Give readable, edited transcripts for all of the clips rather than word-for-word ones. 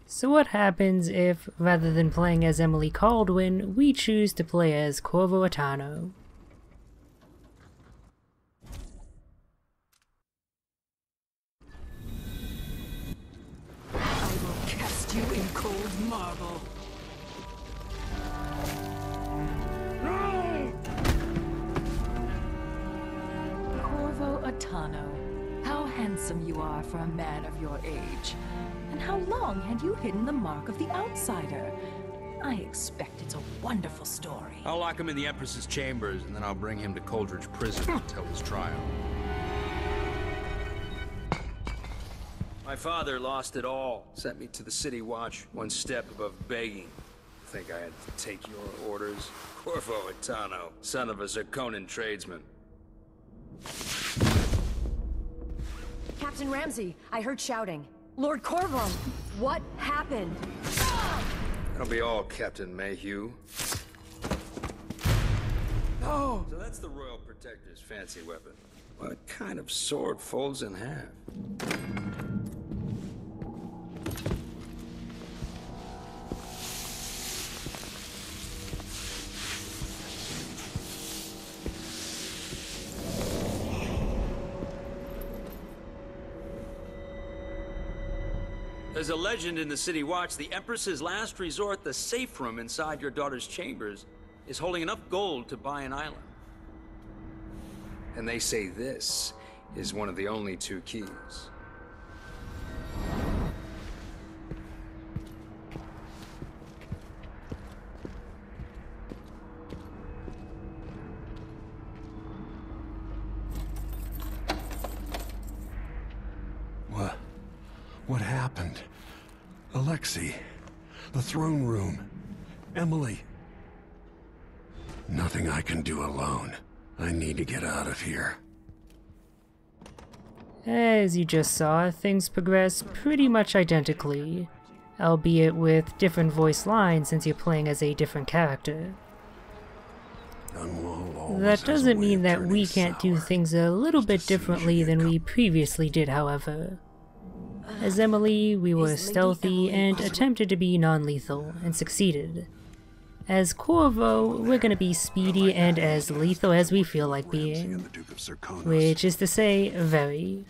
So what happens if, rather than playing as Emily Caldwin, we choose to play as Corvo Attano? I will cast you in cold marble. No! Corvo Attano, how handsome you are for a man of your age. And how long had you hidden the mark of the outsider? I expect it's a wonderful story. I'll lock him in the Empress's chambers, and then I'll bring him to Coldridge Prison to tell his trial. My father lost it all. Sent me to the City Watch, one step above begging. Think I had to take your orders? Corvo Attano, son of a Zirconan tradesman. Captain Ramsey, I heard shouting. Lord Corvo, what happened? That'll be all, Captain Mayhew. No! So that's the Royal Protector's fancy weapon. What kind of sword folds in half? There's a legend in the City Watch, the Empress's last resort, the safe room inside your daughter's chambers, is holding enough gold to buy an island. And they say this is one of the only two keys. What happened? Alexei, the throne room, Emily. Nothing I can do alone. I need to get out of here. As you just saw, things progress pretty much identically, albeit with different voice lines since you're playing as a different character. That doesn't mean that we can't do things a little bit differently than we previously did, however. As Emily, we were stealthy and attempted to be non-lethal, and succeeded. As Corvo, we're gonna be speedy and as lethal as we feel like being, which is to say, very.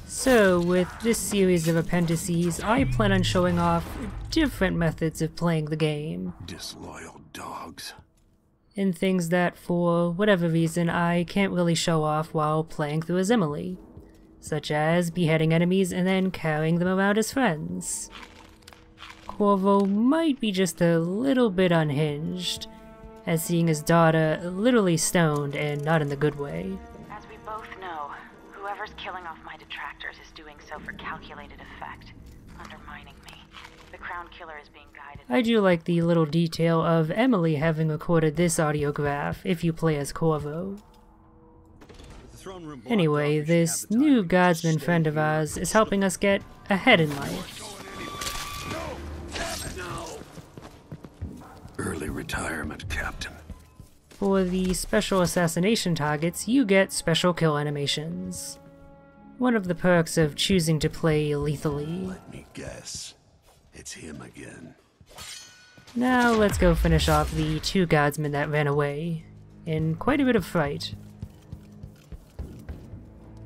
So, with this series of appendices, I plan on showing off different methods of playing the game. Disloyal dogs. And things that, for whatever reason, I can't really show off while playing through as Emily. Such as beheading enemies and then carrying them around as friends. Corvo might be just a little bit unhinged, as seeing his daughter literally stoned and not in the good way. As we both know, whoever's killing off my detractors is doing so for calculated effect, undermining me. The Crown Killer is being guided. I do like the little detail of Emily having recorded this audiograph if you play as Corvo. Anyway, this new guardsman friend of ours is helping us get ahead in life. Early retirement, Captain. For the special assassination targets, you get special kill animations. One of the perks of choosing to play lethally. Let me guess. It's him again. Now let's go finish off the two guardsmen that ran away, in quite a bit of fright.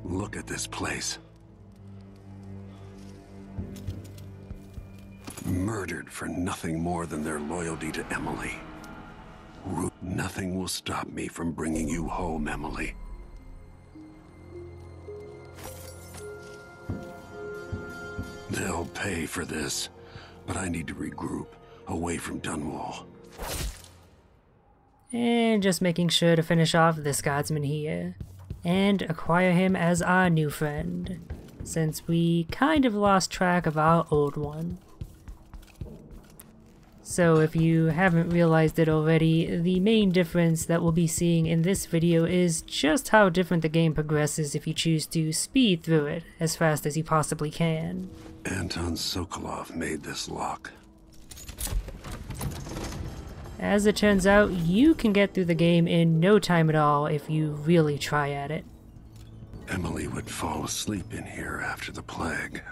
Look at this place. Murdered for nothing more than their loyalty to Emily. Nothing will stop me from bringing you home, Emily. They'll pay for this, but I need to regroup away from Dunwall. And just making sure to finish off this guardsman here, and acquire him as our new friend, since we kind of lost track of our old one. So if you haven't realized it already, the main difference that we'll be seeing in this video is just how different the game progresses if you choose to speed through it as fast as you possibly can. Anton Sokolov made this lock. As it turns out, you can get through the game in no time at all if you really try at it. Emily would fall asleep in here after the plague.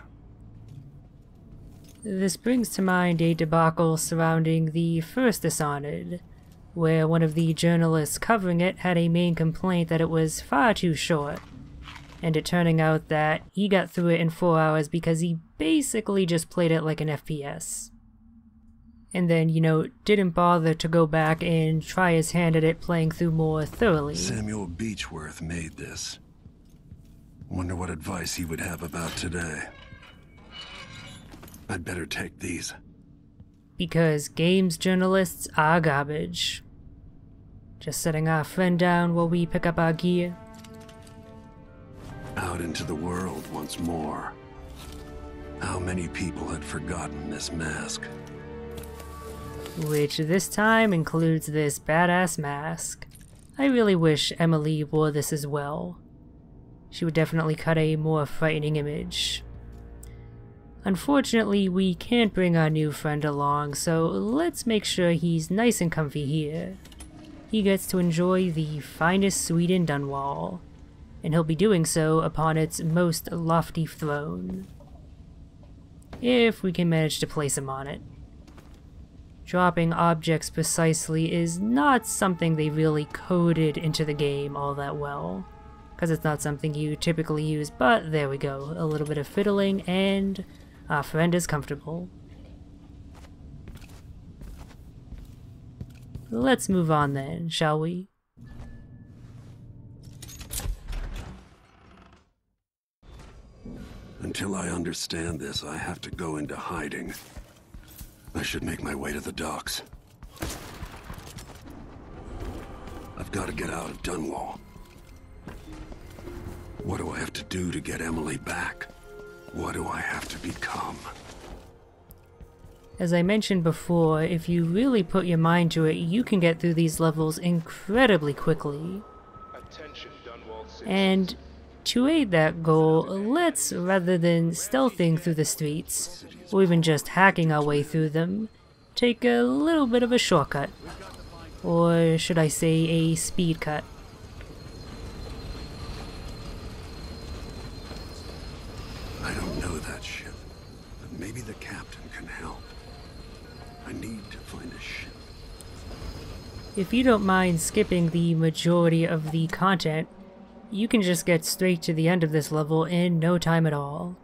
This brings to mind a debacle surrounding the first Dishonored, where one of the journalists covering it had a main complaint that it was far too short, and it turning out that he got through it in 4 hours because he basically just played it like an FPS. And then, you know, didn't bother to go back and try his hand at it playing through more thoroughly. Samuel Beechworth made this. Wonder what advice he would have about today. I'd better take these. Because games journalists are garbage. Just setting our friend down while we pick up our gear. Out into the world once more. How many people had forgotten this mask? Which this time includes this badass mask. I really wish Emily wore this as well. She would definitely cut a more frightening image. Unfortunately, we can't bring our new friend along, so let's make sure he's nice and comfy here. He gets to enjoy the finest suite in Dunwall, and he'll be doing so upon its most lofty throne. If we can manage to place him on it. Dropping objects precisely is not something they really coded into the game all that well, because it's not something you typically use, but there we go, a little bit of fiddling and our friend is comfortable. Let's move on then, shall we? Until I understand this, I have to go into hiding. I should make my way to the docks. I've got to get out of Dunwall. What do I have to do to get Emily back? What do I have to become? As I mentioned before, if you really put your mind to it, you can get through these levels incredibly quickly. And to aid that goal, let's, rather than stealthing through the streets, or even just hacking our way through them, take a little bit of a shortcut. Or should I say a speed cut. I don't know that ship, but maybe the captain can help. I need to find a ship. If you don't mind skipping the majority of the content, you can just get straight to the end of this level in no time at all.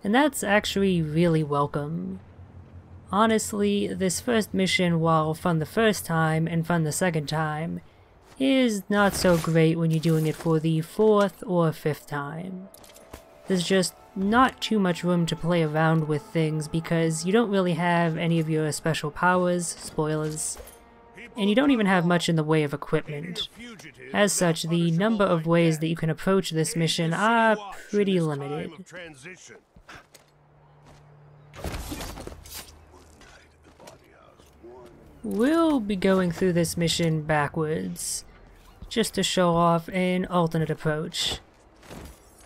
And that's actually really welcome. Honestly, this first mission, while fun the first time and fun the second time, is not so great when you're doing it for the 4th or 5th time. There's just not too much room to play around with things because you don't really have any of your special powers, spoilers, and you don't even have much in the way of equipment. As such, the number of ways that you can approach this mission are pretty limited. We'll be going through this mission backwards, just to show off an alternate approach.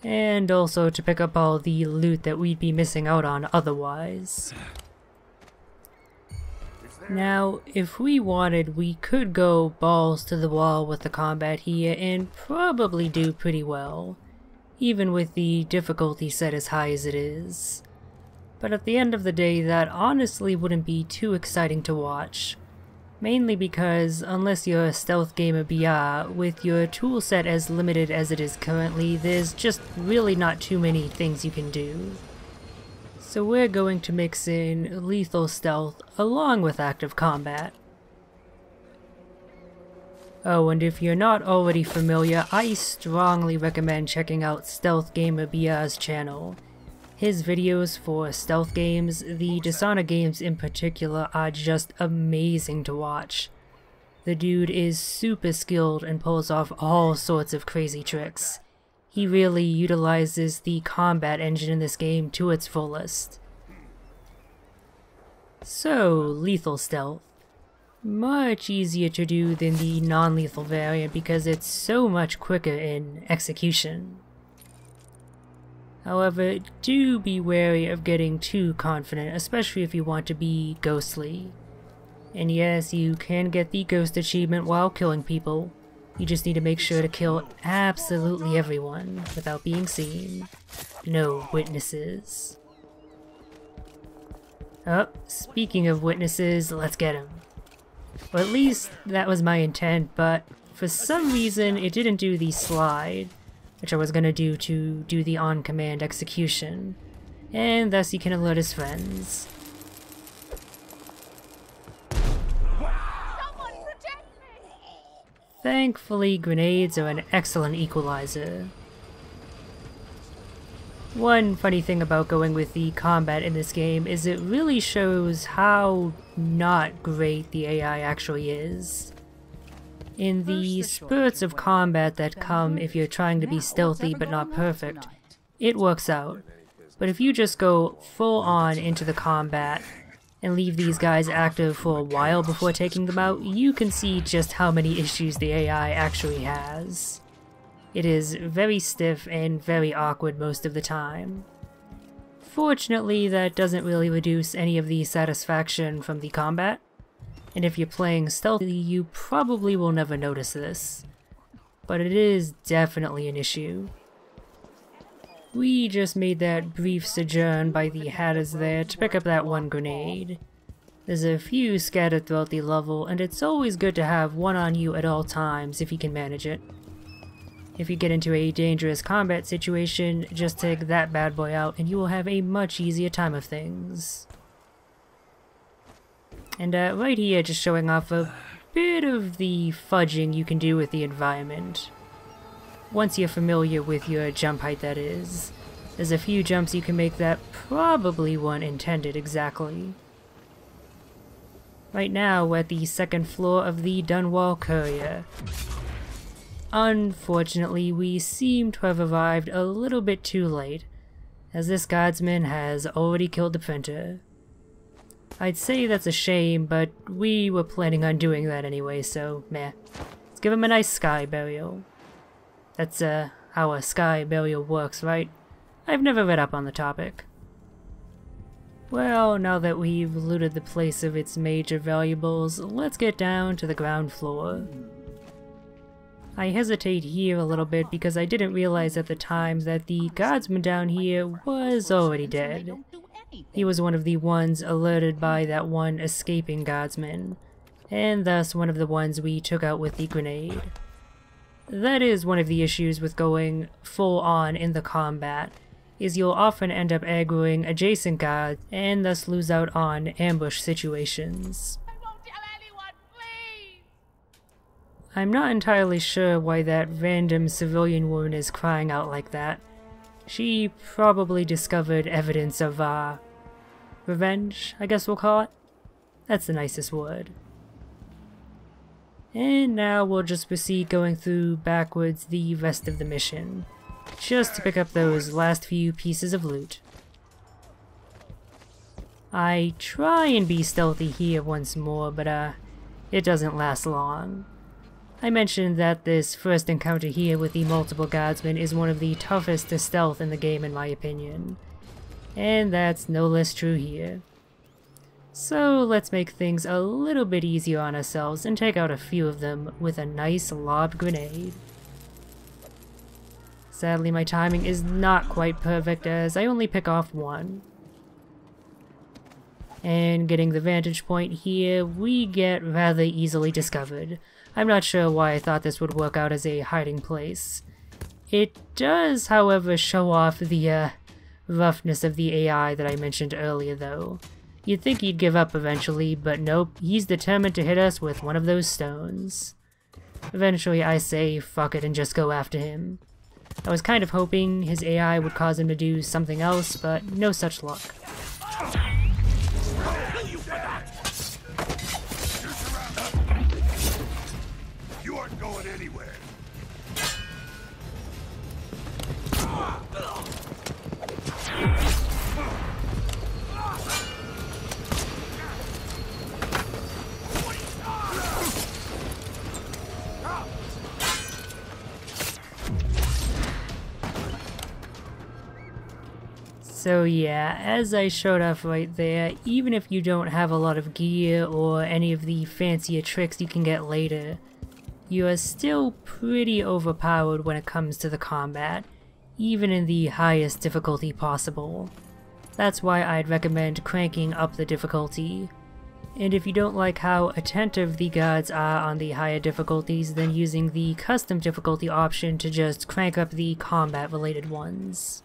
And also to pick up all the loot that we'd be missing out on otherwise. Now, if we wanted, we could go balls to the wall with the combat here and probably do pretty well, even with the difficulty set as high as it is. But at the end of the day, that honestly wouldn't be too exciting to watch. Mainly because, unless you're a stealth gamer BR, with your toolset as limited as it is currently, there's just really not too many things you can do. So we're going to mix in lethal stealth along with active combat. Oh, and if you're not already familiar, I strongly recommend checking out Stealth Gamer BR's channel. His videos for stealth games, the Dishonored games in particular, are just amazing to watch. The dude is super skilled and pulls off all sorts of crazy tricks. He really utilizes the combat engine in this game to its fullest. So, lethal stealth. Much easier to do than the non-lethal variant because it's so much quicker in execution. However, do be wary of getting too confident, especially if you want to be ghostly. And yes, you can get the ghost achievement while killing people. You just need to make sure to kill absolutely everyone without being seen. No witnesses. Oh, speaking of witnesses, let's get him. Or at least that was my intent, but for some reason it didn't do the slide, which I was gonna do to do the on-command execution, and thus he can alert his friends. Thankfully, grenades are an excellent equalizer. One funny thing about going with the combat in this game is it really shows how not great the AI actually is. In the spurts of combat that come if you're trying to be stealthy but not perfect, it works out. But if you just go full on into the combat and leave these guys active for a while before taking them out, you can see just how many issues the AI actually has. It is very stiff and very awkward most of the time. Fortunately, that doesn't really reduce any of the satisfaction from the combat, and if you're playing stealthily, you probably will never notice this. But it is definitely an issue. We just made that brief sojourn by the Hatters there to pick up that one grenade. There's a few scattered throughout the level, and it's always good to have one on you at all times if you can manage it. If you get into a dangerous combat situation, just take that bad boy out and you will have a much easier time of things. And right here, just showing off a bit of the fudging you can do with the environment. Once you're familiar with your jump height, that is. There's a few jumps you can make that probably weren't intended exactly. Right now, we're at the second floor of the Dunwall Courier. Unfortunately, we seem to have arrived a little bit too late, as this guardsman has already killed the printer. I'd say that's a shame, but we were planning on doing that anyway, so meh. Let's give him a nice sky burial. That's how a sky burial works, right? I've never read up on the topic. Well, now that we've looted the place of its major valuables, let's get down to the ground floor. I hesitate here a little bit because I didn't realize at the time that the guardsman down here was already dead. He was one of the ones alerted by that one escaping guardsman, and thus one of the ones we took out with the grenade. That is one of the issues with going full on in the combat, is you'll often end up aggroing adjacent guards and thus lose out on ambush situations. I'm not entirely sure why that random civilian woman is crying out like that. She probably discovered evidence of, revenge, I guess we'll call it. That's the nicest word. And now we'll just proceed going through backwards the rest of the mission, just to pick up those last few pieces of loot. I try and be stealthy here once more, but it doesn't last long. I mentioned that this first encounter here with the multiple guardsmen is one of the toughest to stealth in the game in my opinion, and that's no less true here. So let's make things a little bit easier on ourselves and take out a few of them with a nice lob grenade. Sadly, my timing is not quite perfect as I only pick off one. And getting the vantage point here, we get rather easily discovered. I'm not sure why I thought this would work out as a hiding place. It does, however, show off the roughness of the AI that I mentioned earlier though. You'd think he'd give up eventually, but nope, he's determined to hit us with one of those stones. Eventually I say fuck it and just go after him. I was kind of hoping his AI would cause him to do something else, but no such luck. You aren't going anywhere. So yeah, as I showed off right there, even if you don't have a lot of gear or any of the fancier tricks you can get later, you are still pretty overpowered when it comes to the combat, even in the highest difficulty possible. That's why I'd recommend cranking up the difficulty. And if you don't like how attentive the guards are on the higher difficulties, then using the custom difficulty option to just crank up the combat related ones.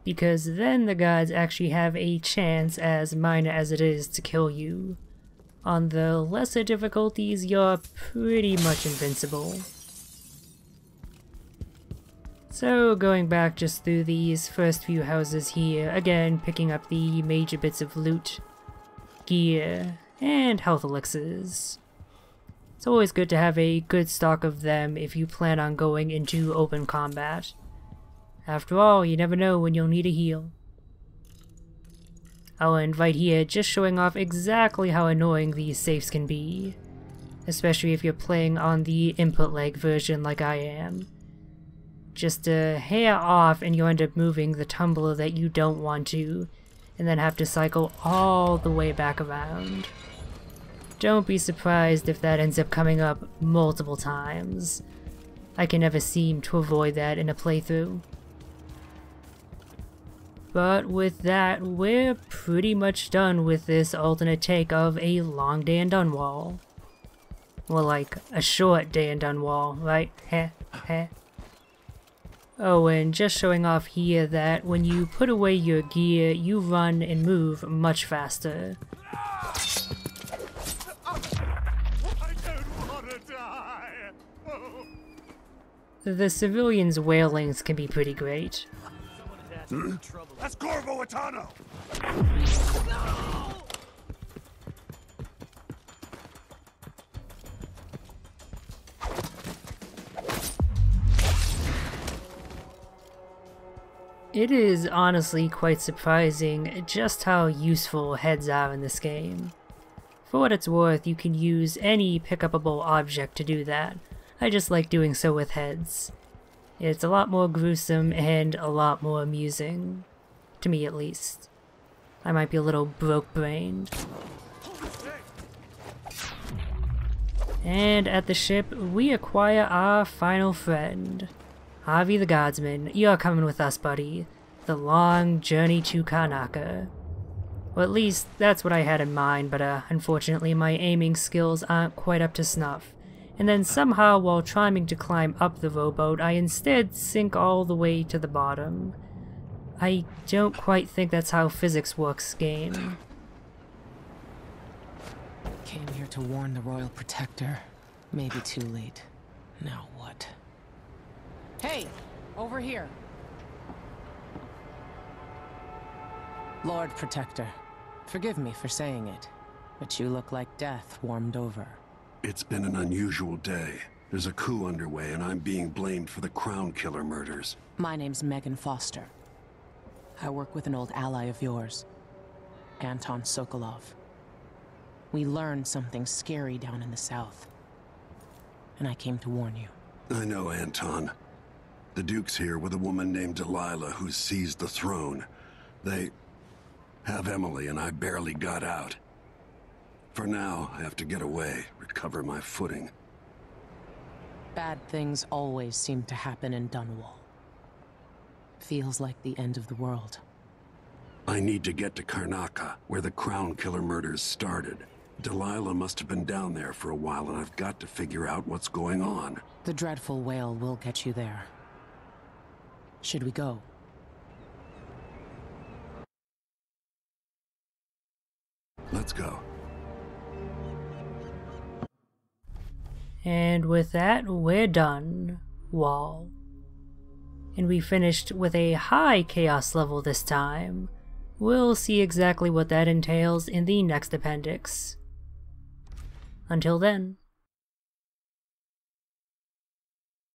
Because then the guards actually have a chance, as minor as it is, to kill you. On the lesser difficulties, you're pretty much invincible. So going back just through these first few houses here, again picking up the major bits of loot, gear, and health elixirs. It's always good to have a good stock of them if you plan on going into open combat. After all, you never know when you'll need a heal. I'll end right here just showing off exactly how annoying these safes can be, especially if you're playing on the input lag version like I am. Just a hair off and you end up moving the tumbler that you don't want to, and then have to cycle all the way back around. Don't be surprised if that ends up coming up multiple times. I can never seem to avoid that in a playthrough. But with that, we're pretty much done with this alternate take of A Long Day in Dunwall. Well, like, a short day in Dunwall, right? Heh, heh. Oh, and just showing off here that when you put away your gear, you run and move much faster. I don't want to die. Oh. The civilians' wailings can be pretty great. That's Corvo Atano! It is honestly quite surprising just how useful heads are in this game. For what it's worth, you can use any pick-upable object to do that. I just like doing so with heads. It's a lot more gruesome and a lot more amusing. To me at least. I might be a little broke-brained. And at the ship, we acquire our final friend. Harvey the Guardsman, you're coming with us, buddy. The long journey to Karnaca. Well, at least that's what I had in mind, but unfortunately my aiming skills aren't quite up to snuff. And then somehow, while trying to climb up the rowboat, I instead sink all the way to the bottom. I don't quite think that's how physics works, game. Came here to warn the Royal Protector. Maybe too late. Now what? Hey! Over here! Lord Protector, forgive me for saying it, but you look like death warmed over. It's been an unusual day. There's a coup underway and I'm being blamed for the Crown Killer murders. My name's Megan Foster. I work with an old ally of yours, Anton Sokolov. We learned something scary down in the south, and I came to warn you. I know, Anton. The Duke's here with a woman named Delilah who's seized the throne. They have Emily and I barely got out. For now, I have to get away, recover my footing. Bad things always seem to happen in Dunwall. Feels like the end of the world. I need to get to Karnaca, where the Crown Killer murders started. Delilah must have been down there for a while, and I've got to figure out what's going on. The dreadful whale will get you there. Should we go? Let's go. And with that, we're done. Wall. And we finished with a high chaos level this time. We'll see exactly what that entails in the next appendix. Until then.